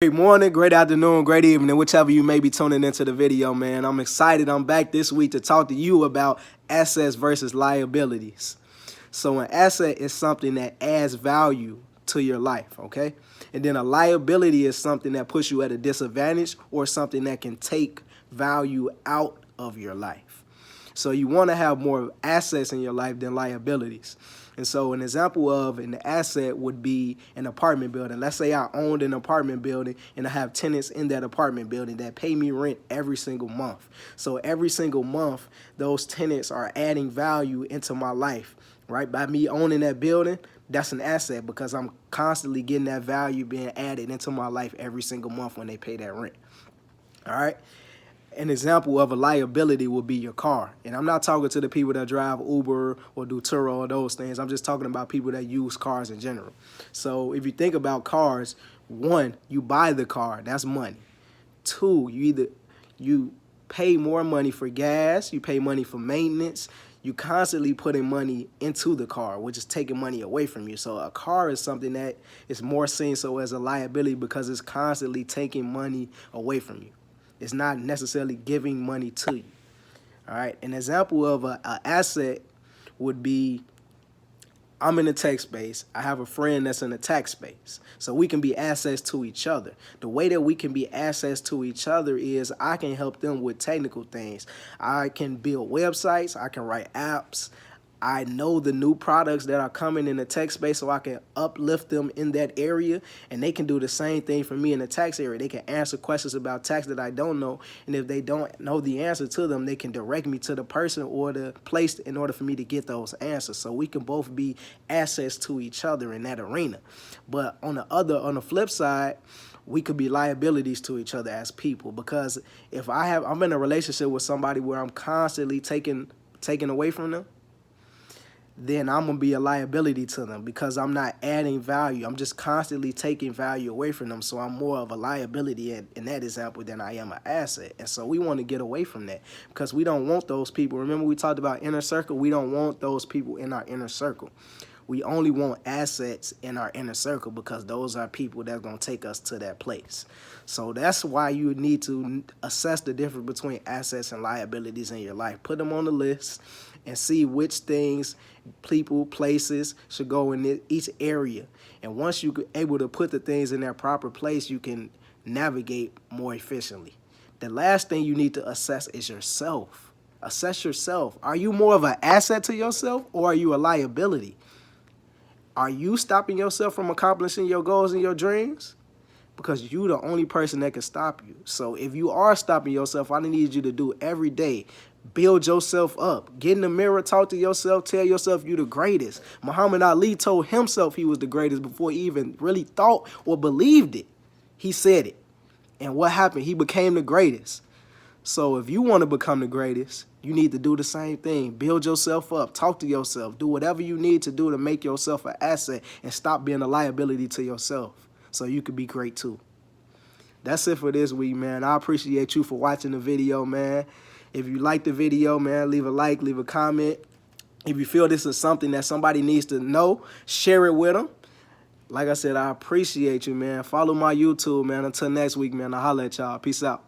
Great morning, great afternoon, great evening, whichever you may be tuning into the video, man. I'm excited. I'm back this week to talk to you about assets versus liabilities. So an asset is something that adds value to your life, okay? And then a liability is something that puts you at a disadvantage or something that can take value out of your life. So you want to have more assets in your life than liabilities. And so an example of an asset would be an apartment building. Let's say I owned an apartment building and I have tenants in that apartment building that pay me rent every single month. So every single month, those tenants are adding value into my life, right? By me owning that building, that's an asset because I'm constantly getting that value being added into my life every single month when they pay that rent. All right. An example of a liability would be your car. And I'm not talking to the people that drive Uber or do Turo or those things. I'm just talking about people that use cars in general. So if you think about cars, one, you buy the car, that's money. Two, you pay more money for gas, you pay money for maintenance, you constantly putting money into the car, which is taking money away from you. So a car is something that is more seen so as a liability because it's constantly taking money away from you. It's not necessarily giving money to you. All right. An example of an asset would be I'm in the tech space. I have a friend that's in the tech space. So we can be assets to each other. The way that we can be assets to each other is I can help them with technical things. I can build websites. I can write apps. I know the new products that are coming in the tech space, so I can uplift them in that area, and they can do the same thing for me in the tax area. They can answer questions about tax that I don't know, and if they don't know the answer to them, they can direct me to the person or the place in order for me to get those answers. So we can both be assets to each other in that arena. But on the flip side, we could be liabilities to each other as people, because if I'm in a relationship with somebody where I'm constantly taking away from them, then I'm going to be a liability to them because I'm not adding value. I'm just constantly taking value away from them. So I'm more of a liability in that example than I am an asset. And so we want to get away from that because we don't want those people. Remember we talked about inner circle? We don't want those people in our inner circle. We only want assets in our inner circle because those are people that are going to take us to that place. So that's why you need to assess the difference between assets and liabilities in your life. Put them on the list and see which things, people, places should go in each area. And once you're able to put the things in their proper place, you can navigate more efficiently. The last thing you need to assess is yourself. Assess yourself. Are you more of an asset to yourself or are you a liability? Are you stopping yourself from accomplishing your goals and your dreams? Because you're the only person that can stop you. So if you are stopping yourself, I need you to do every day. Build yourself up. Get in the mirror, talk to yourself, tell yourself you're the greatest. Muhammad Ali told himself he was the greatest before he even really thought or believed it. He said it. And what happened? He became the greatest. So if you want to become the greatest, you need to do the same thing. Build yourself up. Talk to yourself. Do whatever you need to do to make yourself an asset and stop being a liability to yourself so you can be great too. That's it for this week, man. I appreciate you for watching the video, man. If you like the video, man, leave a like, leave a comment. If you feel this is something that somebody needs to know, share it with them. Like I said, I appreciate you, man. Follow my YouTube, man. Until next week, man, I'll holler at y'all. Peace out.